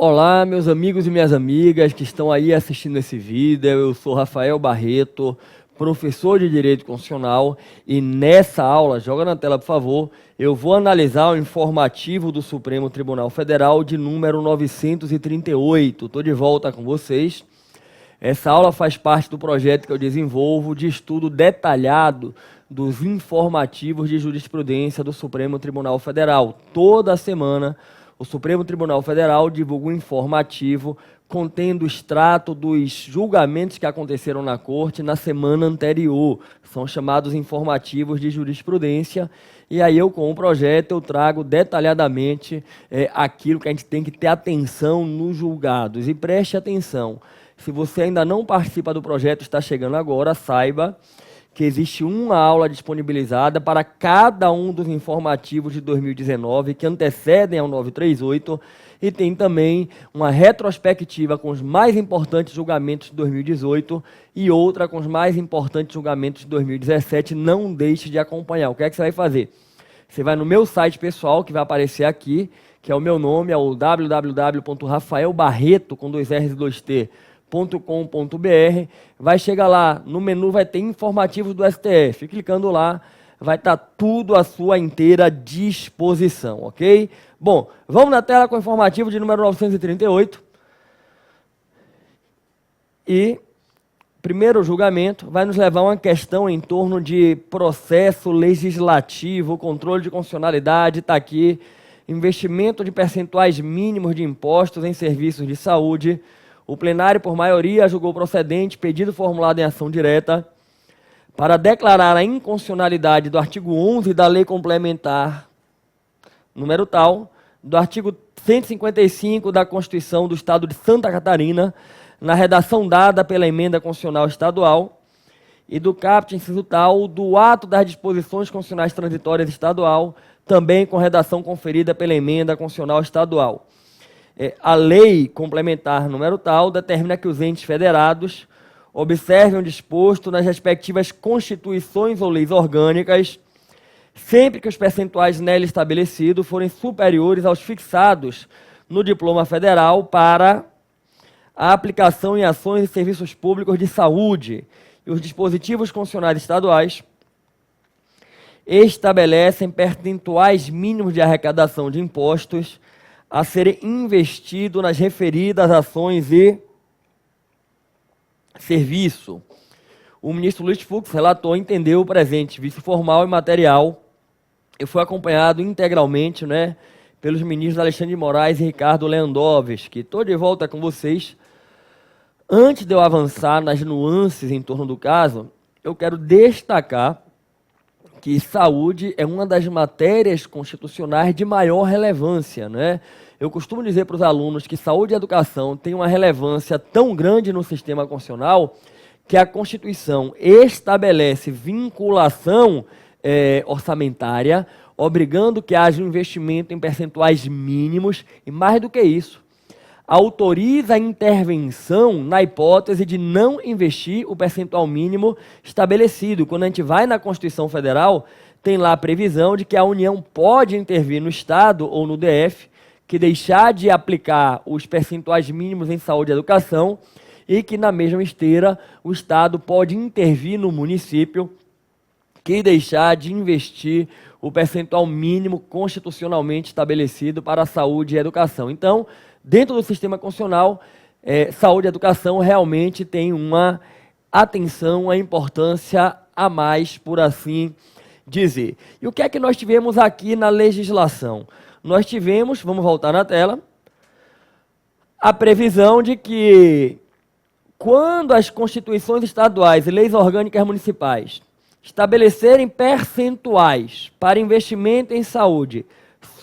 Olá, meus amigos e minhas amigas que estão aí assistindo esse vídeo. Eu sou Rafael Barreto, professor de Direito Constitucional, e nessa aula, joga na tela por favor, eu vou analisar o informativo do Supremo Tribunal Federal de número 938. Estou de volta com vocês. Essa aula faz parte do projeto que eu desenvolvo de estudo detalhado dos informativos de jurisprudência do Supremo Tribunal Federal. Toda semana, o Supremo Tribunal Federal divulga um informativo contendo o extrato dos julgamentos que aconteceram na Corte na semana anterior. São chamados informativos de jurisprudência. E aí eu, com o projeto, eu trago detalhadamente aquilo que a gente tem que ter atenção nos julgados. E preste atenção, se você ainda não participa do projeto, está chegando agora, saiba que existe uma aula disponibilizada para cada um dos informativos de 2019 que antecedem ao 938 e tem também uma retrospectiva com os mais importantes julgamentos de 2018 e outra com os mais importantes julgamentos de 2017. Não deixe de acompanhar. O que é que você vai fazer? Você vai no meu site pessoal, que vai aparecer aqui, que é o meu nome, é o www.rafaelbarreto, com 2 R's e 2 T, .com.br, vai chegar lá, no menu vai ter informativos do STF, clicando lá, vai estar tudo à sua inteira disposição, ok? Bom, vamos na tela com o informativo de número 938, e primeiro julgamento vai nos levar a uma questão em torno de processo legislativo, controle de constitucionalidade, está aqui, investimento de percentuais mínimos de impostos em serviços de saúde. O plenário, por maioria, julgou procedente pedido formulado em ação direta para declarar a inconstitucionalidade do artigo 11 da Lei Complementar número tal, do artigo 155 da Constituição do Estado de Santa Catarina, na redação dada pela Emenda Constitucional Estadual, e do caput inciso tal do ato das disposições constitucionais transitórias estadual, também com redação conferida pela Emenda Constitucional Estadual. A lei complementar número tal determina que os entes federados observem o disposto nas respectivas constituições ou leis orgânicas, sempre que os percentuais nela estabelecidos forem superiores aos fixados no diploma federal para a aplicação em ações e serviços públicos de saúde. E os dispositivos constitucionais estaduais estabelecem percentuais mínimos de arrecadação de impostos a serem investido nas referidas ações e serviço. O ministro Luiz Fux, relator, entendeu o presente vício formal e material e foi acompanhado integralmente, pelos ministros Alexandre de Moraes e Ricardo Lewandowski. Estou de volta com vocês. Antes de eu avançar nas nuances em torno do caso, eu quero destacar que saúde é uma das matérias constitucionais de maior relevância, Eu costumo dizer para os alunos que saúde e educação têm uma relevância tão grande no sistema constitucional que a Constituição estabelece vinculação orçamentária, obrigando que haja um investimento em percentuais mínimos e, mais do que isso, autoriza a intervenção na hipótese de não investir o percentual mínimo estabelecido. Quando a gente vai na Constituição Federal, tem lá a previsão de que a União pode intervir no Estado ou no DF, que deixar de aplicar os percentuais mínimos em saúde e educação, e que na mesma esteira o Estado pode intervir no município, que deixar de investir o percentual mínimo constitucionalmente estabelecido para a saúde e educação. Então, dentro do sistema constitucional, saúde e educação realmente tem uma atenção, uma importância a mais, por assim dizer. E o que é que nós tivemos aqui na legislação? Nós tivemos, vamos voltar na tela, a previsão de que quando as constituições estaduais e leis orgânicas municipais estabelecerem percentuais para investimento em saúde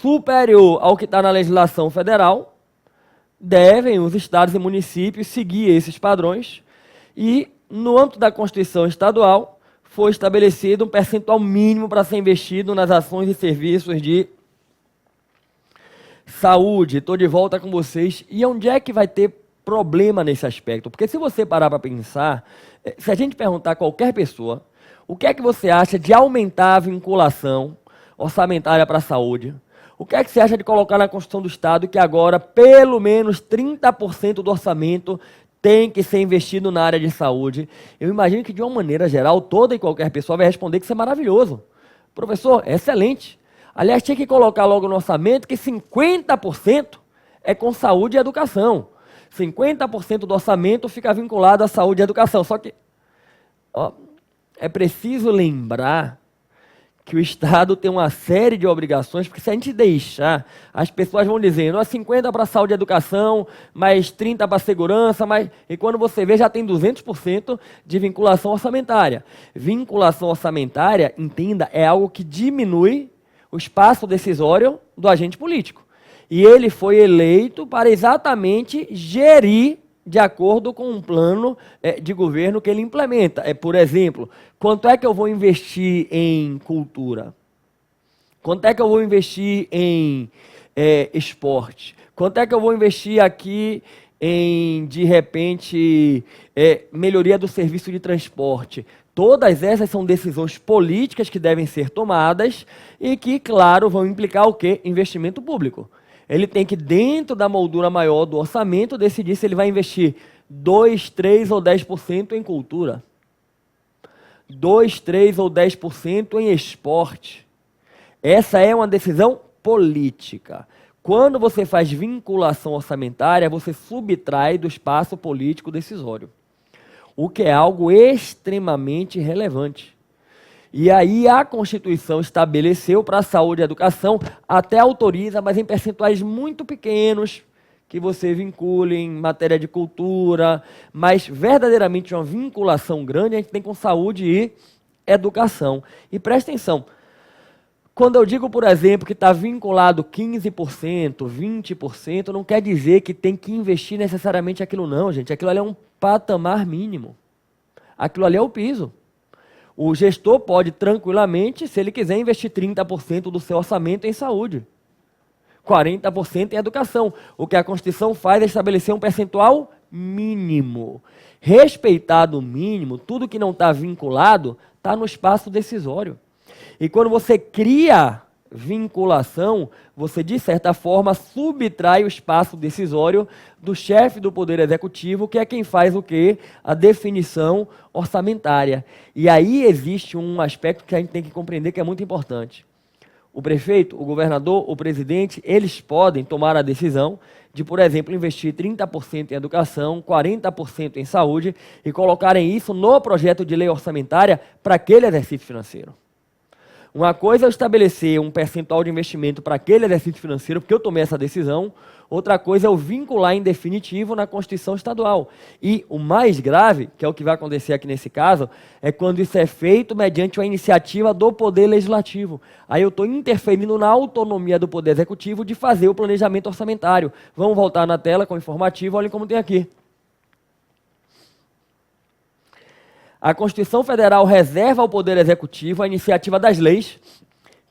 superior ao que está na legislação federal, devem os estados e municípios seguir esses padrões e, no âmbito da Constituição Estadual, foi estabelecido um percentual mínimo para ser investido nas ações e serviços de saúde. Estou de volta com vocês. E onde é que vai ter problema nesse aspecto? Porque se você parar para pensar, se a gente perguntar a qualquer pessoa, o que é que você acha de aumentar a vinculação orçamentária para a saúde? O que é que você acha de colocar na Constituição do Estado que agora pelo menos 30% do orçamento tem que ser investido na área de saúde? Eu imagino que de uma maneira geral, toda e qualquer pessoa vai responder que isso é maravilhoso. Professor, é excelente. Aliás, tinha que colocar logo no orçamento que 50% é com saúde e educação. 50% do orçamento fica vinculado à saúde e educação. Só que é preciso lembrar que o Estado tem uma série de obrigações, porque se a gente deixar, as pessoas vão dizendo, 50% para saúde e educação, mais 30% para segurança, e quando você vê, já tem 200% de vinculação orçamentária. Vinculação orçamentária, entenda, é algo que diminui o espaço decisório do agente político. E ele foi eleito para exatamente gerir de acordo com um plano de governo que ele implementa. Por exemplo, quanto é que eu vou investir em cultura? Quanto é que eu vou investir em esporte? Quanto é que eu vou investir aqui em, de repente, melhoria do serviço de transporte? Todas essas são decisões políticas que devem ser tomadas e que, claro, vão implicar o quê? Investimento público. Ele tem que, dentro da moldura maior do orçamento, decidir se ele vai investir 2, 3 ou 10% em cultura. 2, 3 ou 10% em esporte. Essa é uma decisão política. Quando você faz vinculação orçamentária, você subtrai do espaço político decisório. O que é algo extremamente relevante. E aí a Constituição estabeleceu para a saúde e a educação, até autoriza, mas em percentuais muito pequenos, que você vincule em matéria de cultura, mas verdadeiramente uma vinculação grande a gente tem com saúde e educação. E presta atenção, quando eu digo, por exemplo, que está vinculado 15%, 20%, não quer dizer que tem que investir necessariamente aquilo não, gente. Aquilo ali é um patamar mínimo. Aquilo ali é o piso. O gestor pode tranquilamente, se ele quiser, investir 30% do seu orçamento em saúde, 40% em educação. O que a Constituição faz é estabelecer um percentual mínimo. Respeitado o mínimo, tudo que não está vinculado está no espaço decisório. E quando você cria vinculação, você, de certa forma, subtrai o espaço decisório do chefe do Poder Executivo, que é quem faz o quê? A definição orçamentária. E aí existe um aspecto que a gente tem que compreender que é muito importante. O prefeito, o governador, o presidente, eles podem tomar a decisão de, por exemplo, investir 30% em educação, 40% em saúde e colocarem isso no projeto de lei orçamentária para aquele exercício financeiro. Uma coisa é eu estabelecer um percentual de investimento para aquele exercício financeiro, porque eu tomei essa decisão. Outra coisa é eu vincular em definitivo na Constituição Estadual. E o mais grave, que é o que vai acontecer aqui nesse caso, é quando isso é feito mediante uma iniciativa do Poder Legislativo. Aí eu estou interferindo na autonomia do Poder Executivo de fazer o planejamento orçamentário. Vamos voltar na tela com o informativo, olhem como tem aqui. A Constituição Federal reserva ao Poder Executivo a iniciativa das leis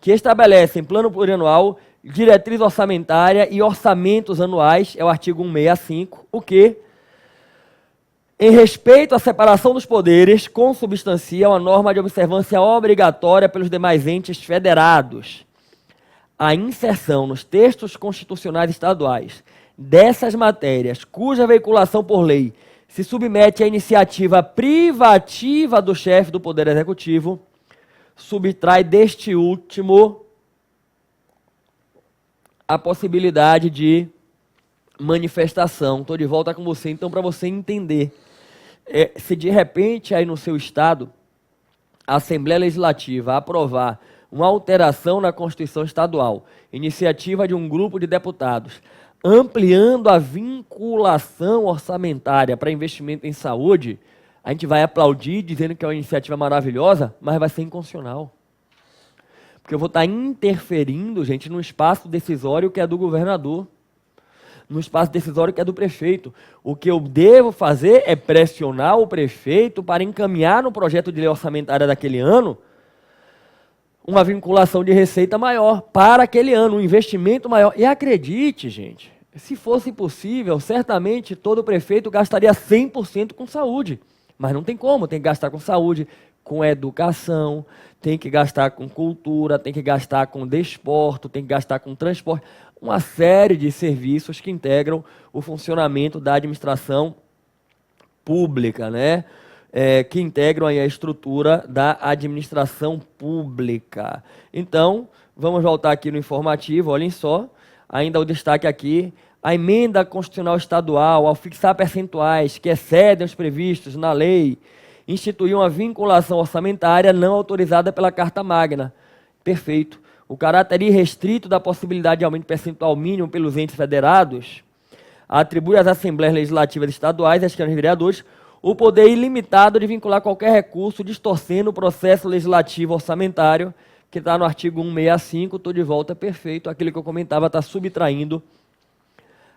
que estabelecem plano plurianual, diretriz orçamentária e orçamentos anuais, é o artigo 165, o que, em respeito à separação dos poderes, consubstancia uma norma de observância obrigatória pelos demais entes federados. A inserção nos textos constitucionais estaduais dessas matérias, cuja veiculação por lei se submete à iniciativa privativa do chefe do Poder Executivo, subtrai deste último a possibilidade de manifestação. Estou de volta com você, então, para você entender. Se de repente aí no seu estado a Assembleia Legislativa aprovar uma alteração na Constituição Estadual, iniciativa de um grupo de deputados, ampliando a vinculação orçamentária para investimento em saúde, a gente vai aplaudir dizendo que é uma iniciativa maravilhosa, mas vai ser inconstitucional. Porque eu vou estar interferindo, gente, no espaço decisório que é do governador, no espaço decisório que é do prefeito. O que eu devo fazer é pressionar o prefeito para encaminhar no projeto de lei orçamentária daquele ano uma vinculação de receita maior para aquele ano, um investimento maior. E acredite, gente, se fosse possível, certamente todo prefeito gastaria 100% com saúde. Mas não tem como, tem que gastar com saúde, com educação, tem que gastar com cultura, tem que gastar com desporto, tem que gastar com transporte, uma série de serviços que integram o funcionamento da administração pública, né? Que integram aí a estrutura da administração pública. Então, vamos voltar aqui no informativo, olhem só, ainda o destaque aqui, a emenda constitucional estadual, ao fixar percentuais que excedem os previstos na lei, instituiu uma vinculação orçamentária não autorizada pela Carta Magna. Perfeito. O caráter irrestrito da possibilidade de aumento percentual mínimo pelos entes federados atribui às Assembleias Legislativas Estaduais e às Câmaras de Vereadores o poder ilimitado de vincular qualquer recurso distorcendo o processo legislativo orçamentário, que está no artigo 165, estou de volta, perfeito. Aquilo que eu comentava está subtraindo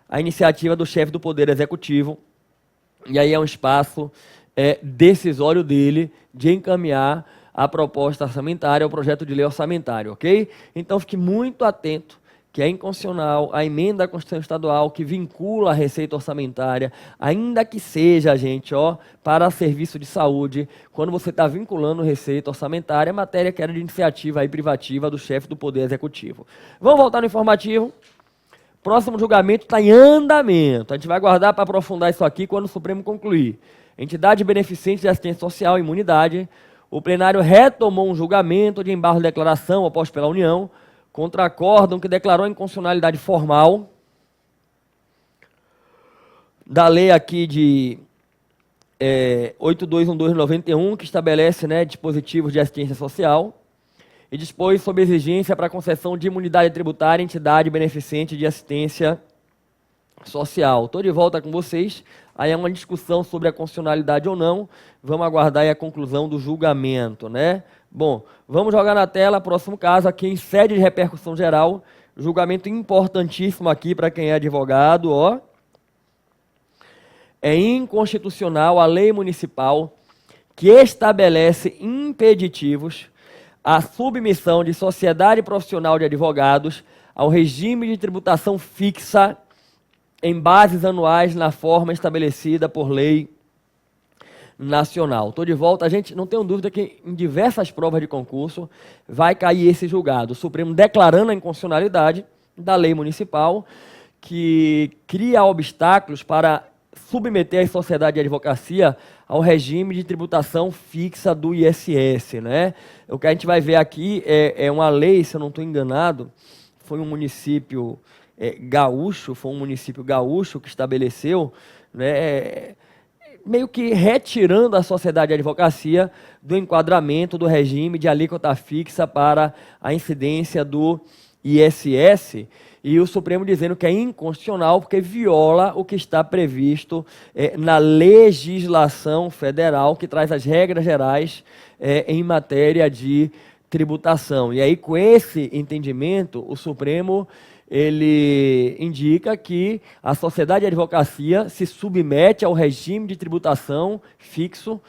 a iniciativa do chefe do Poder Executivo, e aí é um espaço decisório dele de encaminhar a proposta orçamentária, o projeto de lei orçamentário, ok? Então fique muito atento que é inconstitucional a emenda à Constituição Estadual que vincula a receita orçamentária, ainda que seja, gente, para serviço de saúde, quando você está vinculando receita orçamentária, matéria que era de iniciativa aí privativa do chefe do Poder Executivo. Vamos voltar no informativo. Próximo julgamento está em andamento. A gente vai aguardar para aprofundar isso aqui quando o Supremo concluir. Entidade beneficente de assistência social e imunidade. O plenário retomou um julgamento de embargo de declaração oposto pela União contra acórdão que declarou a inconstitucionalidade formal da lei aqui de 8212/91, que estabelece, né, dispositivos de assistência social e dispôs sobre exigência para concessão de imunidade tributária à entidade beneficente de assistência social. Estou de volta com vocês. Aí é uma discussão sobre a constitucionalidade ou não. Vamos aguardar aí a conclusão do julgamento, né? Bom, vamos jogar na tela, próximo caso aqui em sede de repercussão geral, julgamento importantíssimo aqui para quem é advogado, É inconstitucional a lei municipal que estabelece impeditivos à submissão de sociedade profissional de advogados ao regime de tributação fixa em bases anuais na forma estabelecida por lei nacional. Estou de volta. A gente não tem dúvida que em diversas provas de concurso vai cair esse julgado. O Supremo declarando a inconstitucionalidade da lei municipal que cria obstáculos para submeter a sociedade de advocacia ao regime de tributação fixa do ISS, né? O que a gente vai ver aqui é uma lei, se eu não estou enganado, foi um município gaúcho, que estabeleceu, né, meio que retirando a sociedade de advocacia do enquadramento do regime de alíquota fixa para a incidência do ISS, e o Supremo dizendo que é inconstitucional porque viola o que está previsto na legislação federal, que traz as regras gerais em matéria de tributação. E aí, com esse entendimento, o Supremo ele indica que a sociedade de advocacia se submete ao regime de tributação fixo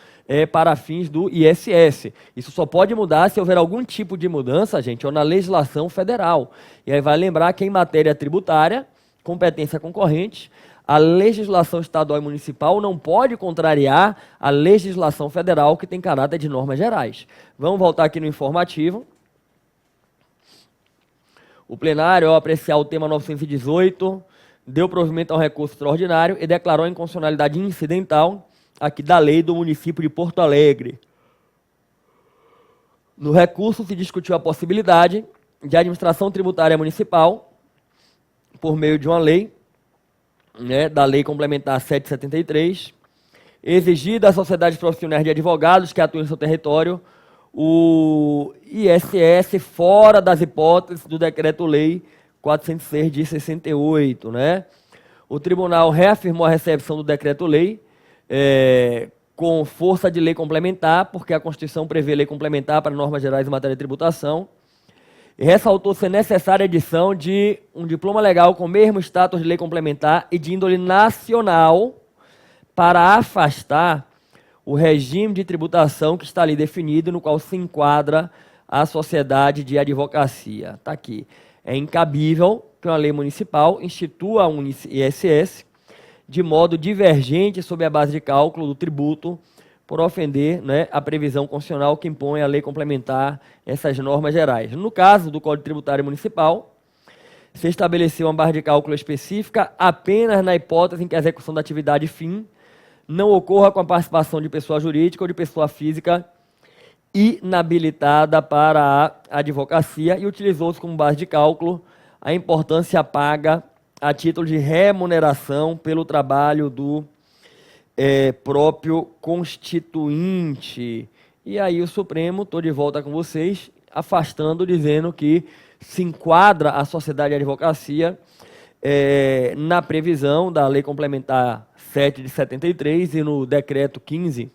para fins do ISS. Isso só pode mudar se houver algum tipo de mudança, gente, ou na legislação federal. E aí vai lembrar que em matéria tributária, competência concorrente, a legislação estadual e municipal não pode contrariar a legislação federal, que tem caráter de normas gerais. Vamos voltar aqui no informativo. O plenário, ao apreciar o tema 918, deu provimento ao recurso extraordinário e declarou a inconstitucionalidade incidental aqui da lei do município de Porto Alegre. No recurso se discutiu a possibilidade de administração tributária municipal, por meio de uma lei, né, da Lei Complementar 773, exigir das sociedades profissionais de advogados que atuam em seu território o ISS fora das hipóteses do Decreto-Lei 406 de 68, né? O tribunal reafirmou a recepção do Decreto-Lei com força de lei complementar, porque a Constituição prevê lei complementar para normas gerais em matéria de tributação, e ressaltou ser necessária a edição de um diploma legal com o mesmo status de lei complementar e de índole nacional para afastar o regime de tributação que está ali definido, no qual se enquadra a sociedade de advocacia. Está aqui. É incabível que uma lei municipal institua um ISS de modo divergente sob a base de cálculo do tributo por ofender, né, a previsão constitucional que impõe a lei complementar essas normas gerais. No caso do Código Tributário Municipal, se estabeleceu uma barra de cálculo específica apenas na hipótese em que a execução da atividade fim não ocorra com a participação de pessoa jurídica ou de pessoa física inabilitada para a advocacia, e utilizou-se como base de cálculo a importância paga a título de remuneração pelo trabalho do próprio constituinte. E aí o Supremo, estou de volta com vocês, afastando, dizendo que se enquadra a sociedade de advocacia na previsão da Lei Complementar 7 de 73 e no Decreto 15,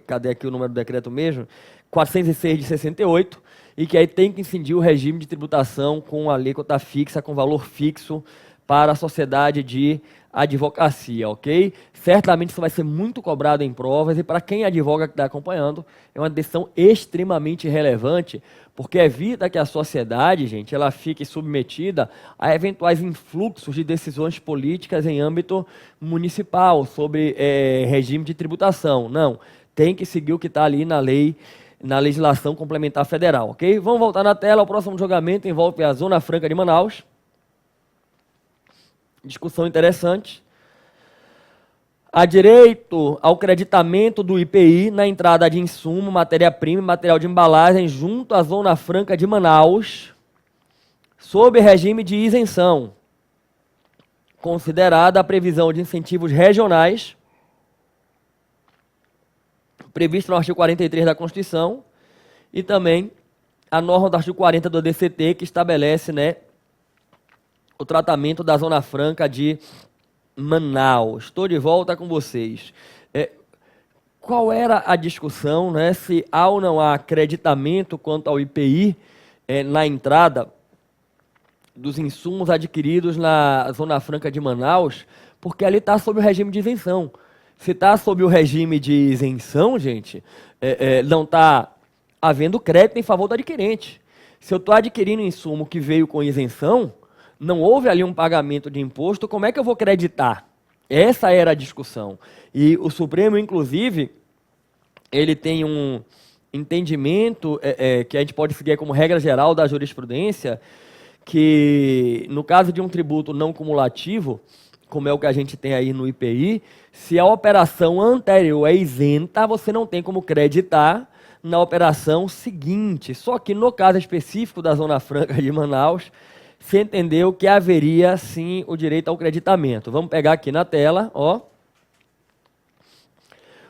cadê aqui o número do decreto mesmo? 406 de 68, e que aí tem que incidir o regime de tributação com alíquota fixa, com valor fixo para a sociedade de advocacia, ok? Certamente isso vai ser muito cobrado em provas, e para quem advoga que está acompanhando, é uma decisão extremamente relevante, porque evita que a sociedade, gente, ela fique submetida a eventuais influxos de decisões políticas em âmbito municipal sobre regime de tributação. Não, tem que seguir o que está ali na lei, na legislação complementar federal, ok? Vamos voltar na tela. O próximo julgamento envolve a Zona Franca de Manaus. Discussão interessante. Há direito ao creditamento do IPI na entrada de insumo, matéria-prima e material de embalagem junto à Zona Franca de Manaus, sob regime de isenção, considerada a previsão de incentivos regionais, previsto no artigo 43 da Constituição, e também a norma do artigo 40 do DCT, que estabelece, né, o tratamento da Zona Franca de Manaus. Estou de volta com vocês. Qual era a discussão, né, se há ou não há acreditamento quanto ao IPI na entrada dos insumos adquiridos na Zona Franca de Manaus, porque ali está sob o regime de isenção. Se está sob o regime de isenção, gente, não está havendo crédito em favor do adquirente. Se eu estou adquirindo insumo que veio com isenção, não houve ali um pagamento de imposto, como é que eu vou creditar? Essa era a discussão. E o Supremo, inclusive, ele tem um entendimento que a gente pode seguir como regra geral da jurisprudência, que no caso de um tributo não cumulativo, como é o que a gente tem aí no IPI, se a operação anterior é isenta, você não tem como creditar na operação seguinte. Só que no caso específico da Zona Franca de Manaus, se entendeu que haveria, sim, o direito ao creditamento. Vamos pegar aqui na tela, ó.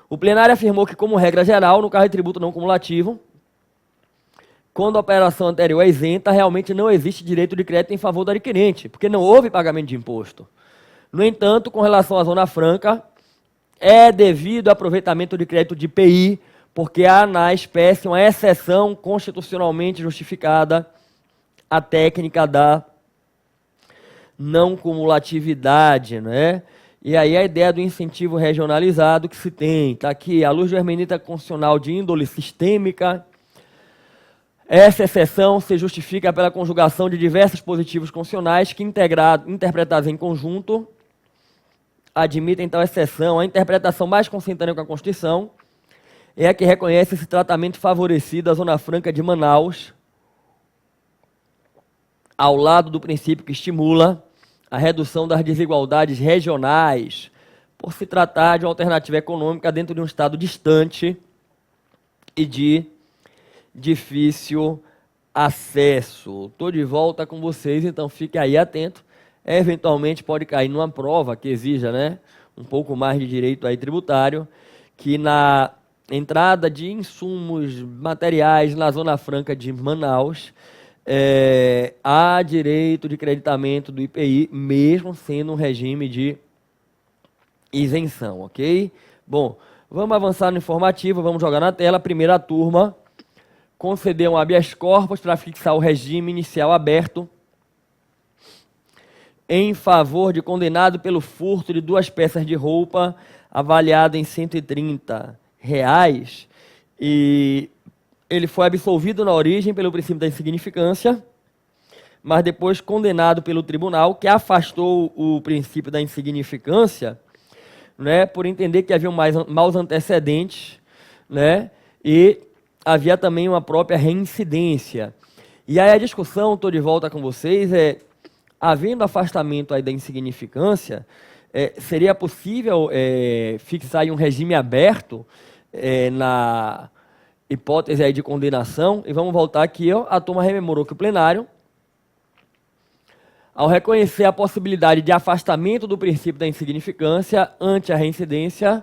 O plenário afirmou que, como regra geral, no caso de tributo não cumulativo, quando a operação anterior é isenta, realmente não existe direito de crédito em favor do adquirente, porque não houve pagamento de imposto. No entanto, com relação à Zona Franca, é devido ao aproveitamento de crédito de IPI, porque há na espécie uma exceção constitucionalmente justificada a técnica da não cumulatividade, né? E aí a ideia do incentivo regionalizado que se tem, está aqui, à luz da hermenêutica constitucional de índole sistêmica, essa exceção se justifica pela conjugação de diversos positivos constitucionais que, interpretados em conjunto, admitem tal exceção. A interpretação mais consentânea com a Constituição é a que reconhece esse tratamento favorecido à Zona Franca de Manaus, ao lado do princípio que estimula a redução das desigualdades regionais, por se tratar de uma alternativa econômica dentro de um estado distante e de difícil acesso. Estou de volta com vocês, então fique aí atento. Eventualmente pode cair numa prova que exija, né, um pouco mais de direito aí tributário, que na entrada de insumos materiais na Zona Franca de Manaus, há direito de creditamento do IPI, mesmo sendo um regime de isenção, ok? Bom, vamos avançar no informativo, vamos jogar na tela. A primeira turma concedeu um habeas corpus para fixar o regime inicial aberto em favor de condenado pelo furto de 2 peças de roupa, avaliado em R$ 130, e ele foi absolvido na origem pelo princípio da insignificância, mas depois condenado pelo tribunal, que afastou o princípio da insignificância, né, por entender que havia maus antecedentes, né, e havia também uma própria reincidência. E aí a discussão, estou de volta com vocês, havendo afastamento aí da insignificância, seria possível fixar aí um regime aberto na hipótese aí de condenação? E vamos voltar aqui, ó, a turma rememorou que o plenário, ao reconhecer a possibilidade de afastamento do princípio da insignificância ante a reincidência,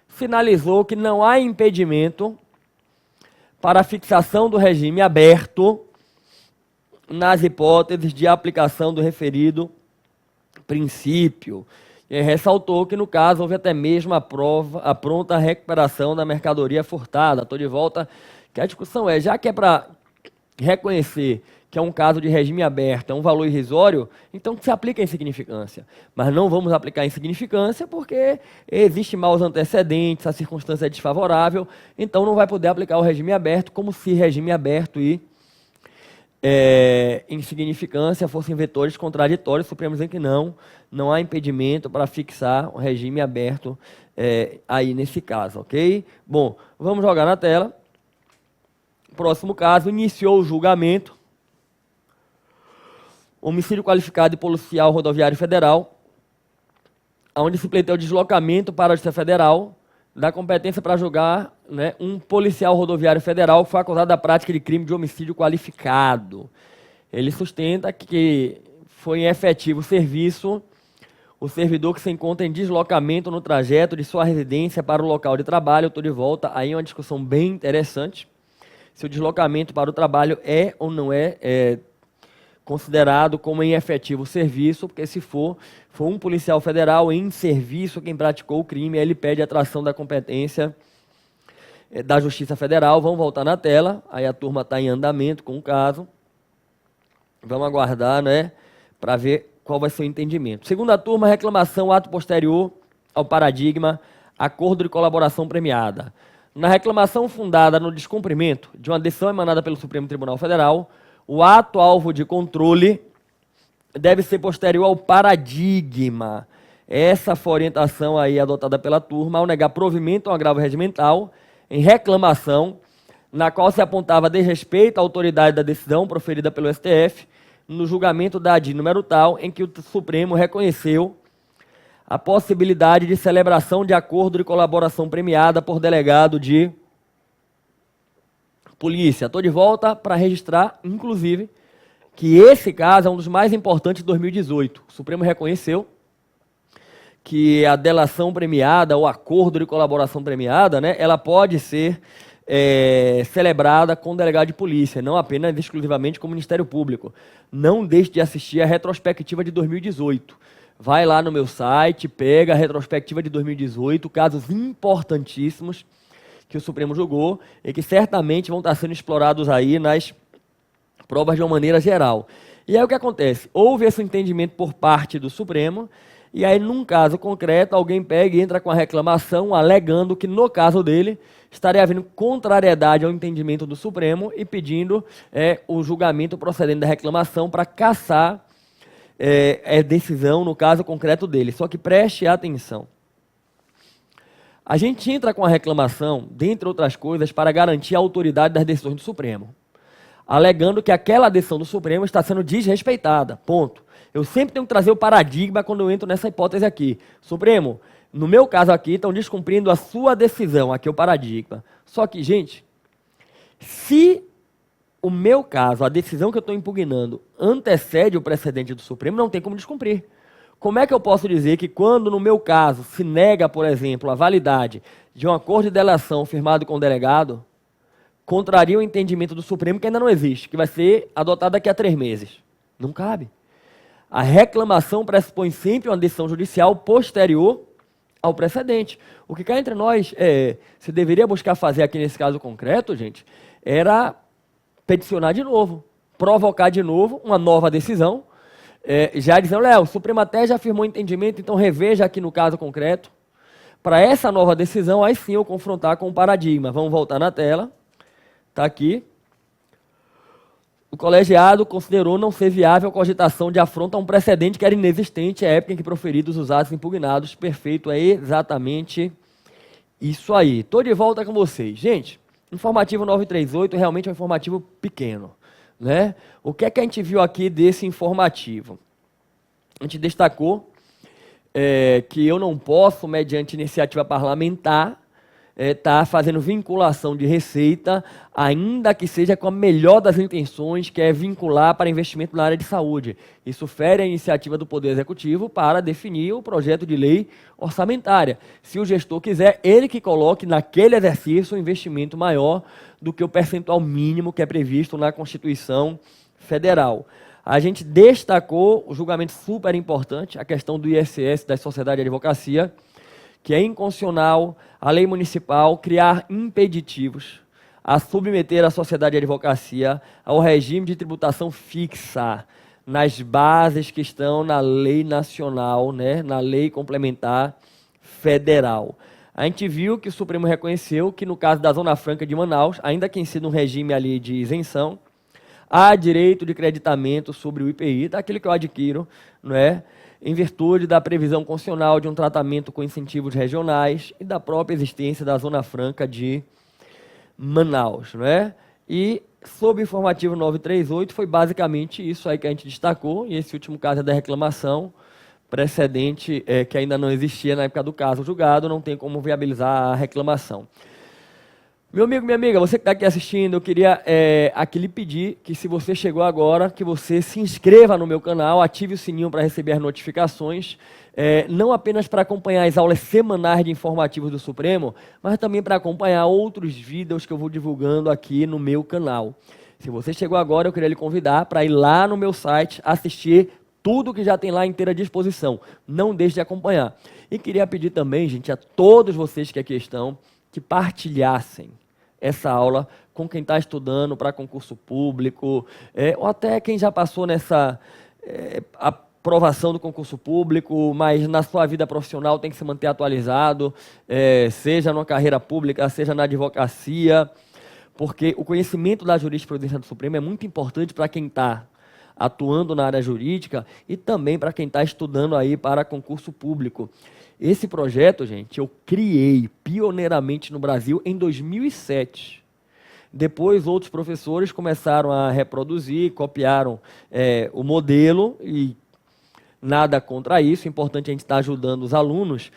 sinalizou que não há impedimento para a fixação do regime aberto nas hipóteses de aplicação do referido princípio. E ressaltou que, no caso, houve até mesmo a pronta recuperação da mercadoria furtada. Estou de volta, que a discussão já que é para reconhecer que é um caso de regime aberto, é um valor irrisório, então que se aplica a insignificância. Mas não vamos aplicar a insignificância porque existe maus antecedentes, a circunstância é desfavorável, então não vai poder aplicar o regime aberto, como se regime aberto e insignificância fossem vetores contraditórios. O Supremo dizendo que não há impedimento para fixar o regime aberto aí nesse caso, ok? Bom, vamos jogar na tela. Próximo caso, iniciou o julgamento. Homicídio qualificado de policial rodoviário federal, onde se pleiteia o deslocamento para a Justiça Federal da competência para julgar, né, um policial rodoviário federal que foi acusado da prática de crime de homicídio qualificado. Ele sustenta que foi em efetivo serviço o servidor que se encontra em deslocamento no trajeto de sua residência para o local de trabalho. Eu estou de volta, aí é uma discussão bem interessante, se o deslocamento para o trabalho é ou não é considerado como em efetivo serviço, porque se for um policial federal em serviço quem praticou o crime, ele pede a atração da competência da Justiça Federal. Vamos voltar na tela, aí a turma está em andamento com o caso. Vamos aguardar, né, para ver qual vai ser o entendimento. Segunda turma, reclamação, ato posterior ao paradigma, acordo de colaboração premiada. Na reclamação fundada no descumprimento de uma decisão emanada pelo Supremo Tribunal Federal, o ato alvo de controle deve ser posterior ao paradigma. Essa foi a orientação aí adotada pela turma ao negar provimento ao agravo regimental em reclamação, na qual se apontava desrespeito à autoridade da decisão proferida pelo STF no julgamento da ADI número tal, em que o Supremo reconheceu a possibilidade de celebração de acordo de colaboração premiada por delegado de polícia. Estou de volta para registrar, inclusive, que esse caso é um dos mais importantes de 2018. O Supremo reconheceu que a delação premiada, ou acordo de colaboração premiada, né, ela pode ser celebrada com o delegado de polícia, não apenas exclusivamente com o Ministério Público. Não deixe de assistir a retrospectiva de 2018. Vai lá no meu site, pega a retrospectiva de 2018, casos importantíssimos que o Supremo julgou e que certamente vão estar sendo explorados aí nas provas de uma maneira geral. E aí o que acontece? Houve esse entendimento por parte do Supremo, e aí num caso concreto alguém pega e entra com a reclamação alegando que no caso dele estaria havendo contrariedade ao entendimento do Supremo e pedindo o julgamento procedente da reclamação para cassar decisão no caso concreto dele. Só que preste atenção. A gente entra com a reclamação, dentre outras coisas, para garantir a autoridade das decisões do Supremo, alegando que aquela decisão do Supremo está sendo desrespeitada, ponto. Eu sempre tenho que trazer o paradigma quando eu entro nessa hipótese aqui. Supremo, no meu caso aqui, estão descumprindo a sua decisão, aqui é o paradigma. Só que, gente, se o meu caso, a decisão que eu estou impugnando, antecede o precedente do Supremo, não tem como descumprir. Como é que eu posso dizer que quando, no meu caso, se nega, por exemplo, a validade de um acordo de delação firmado com o delegado, contraria o entendimento do Supremo que ainda não existe, que vai ser adotado daqui a 3 meses? Não cabe. A reclamação pressupõe sempre uma decisão judicial posterior ao precedente. O que cá entre nós se deveria buscar fazer aqui nesse caso concreto, gente, era peticionar de novo, provocar de novo uma nova decisão, já dizendo, o Supremo até já afirmou entendimento, então reveja aqui no caso concreto, para essa nova decisão, aí sim eu confrontar com o paradigma. Vamos voltar na tela, está aqui. O colegiado considerou não ser viável a cogitação de afronta a um precedente que era inexistente à época em que proferidos os atos impugnados. Perfeito, é exatamente isso aí. Estou de volta com vocês. Gente, informativo 938 realmente é um informativo pequeno, né? O que é que a gente viu aqui desse informativo? A gente destacou que eu não posso, mediante iniciativa parlamentar, tá fazendo vinculação de receita, ainda que seja com a melhor das intenções, que é vincular para investimento na área de saúde. Isso fere a iniciativa do Poder Executivo para definir o projeto de lei orçamentária. Se o gestor quiser, ele que coloque naquele exercício um investimento maior do que o percentual mínimo que é previsto na Constituição Federal. A gente destacou o julgamento super importante, a questão do ISS das sociedades de advocacia, que é inconstitucional a lei municipal criar impeditivos a submeter a sociedade de advocacia ao regime de tributação fixa nas bases que estão na lei nacional, né, na lei complementar federal. A gente viu que o Supremo reconheceu que no caso da Zona Franca de Manaus, ainda que sendo um regime ali de isenção, há direito de creditamento sobre o IPI, daquilo que eu adquiro, não é? Em virtude da previsão constitucional de um tratamento com incentivos regionais e da própria existência da Zona Franca de Manaus, não é? E sob o informativo 938 foi basicamente isso aí que a gente destacou, e esse último caso é da reclamação, precedente que ainda não existia na época do caso julgado, não tem como viabilizar a reclamação. Meu amigo, minha amiga, você que está aqui assistindo, eu queria aqui lhe pedir que, se você chegou agora, que você se inscreva no meu canal, ative o sininho para receber as notificações, não apenas para acompanhar as aulas semanais de informativos do Supremo, mas também para acompanhar outros vídeos que eu vou divulgando aqui no meu canal. Se você chegou agora, eu queria lhe convidar para ir lá no meu site, assistir tudo que já tem lá inteira disposição. Não deixe de acompanhar. E queria pedir também, gente, a todos vocês que aqui estão, que partilhassem essa aula com quem está estudando para concurso público, ou até quem já passou nessa aprovação do concurso público, mas na sua vida profissional tem que se manter atualizado, seja numa carreira pública, seja na advocacia, porque o conhecimento da jurisprudência do Supremo é muito importante para quem está atuando na área jurídica e também para quem está estudando aí para concurso público. Esse projeto, gente, eu criei pioneiramente no Brasil em 2007. Depois, outros professores começaram a reproduzir, copiaram o modelo, e nada contra isso, é importante a gente estar ajudando os alunos.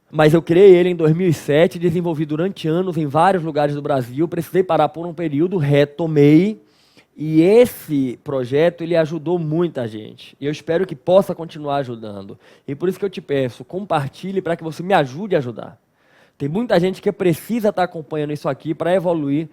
Mas eu criei ele em 2007, desenvolvi durante anos em vários lugares do Brasil, precisei parar por um período, retomei. E esse projeto, ele ajudou muita gente. E eu espero que possa continuar ajudando. E por isso que eu te peço, compartilhe para que você me ajude a ajudar. Tem muita gente que precisa estar acompanhando isso aqui para evoluir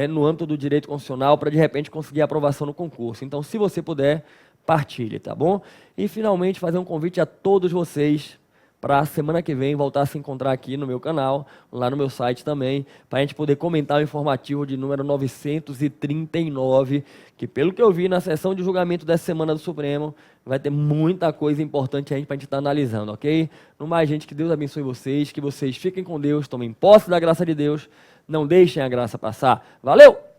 no âmbito do direito constitucional, para de repente conseguir aprovação no concurso. Então, se você puder, partilhe, tá bom? E finalmente fazer um convite a todos vocês para a semana que vem voltar a se encontrar aqui no meu canal, lá no meu site também, para a gente poder comentar o informativo de número 939, que pelo que eu vi na sessão de julgamento dessa semana do Supremo, vai ter muita coisa importante aí para a gente estar analisando, ok? No mais, gente, que Deus abençoe vocês, que vocês fiquem com Deus, tomem posse da graça de Deus, não deixem a graça passar. Valeu!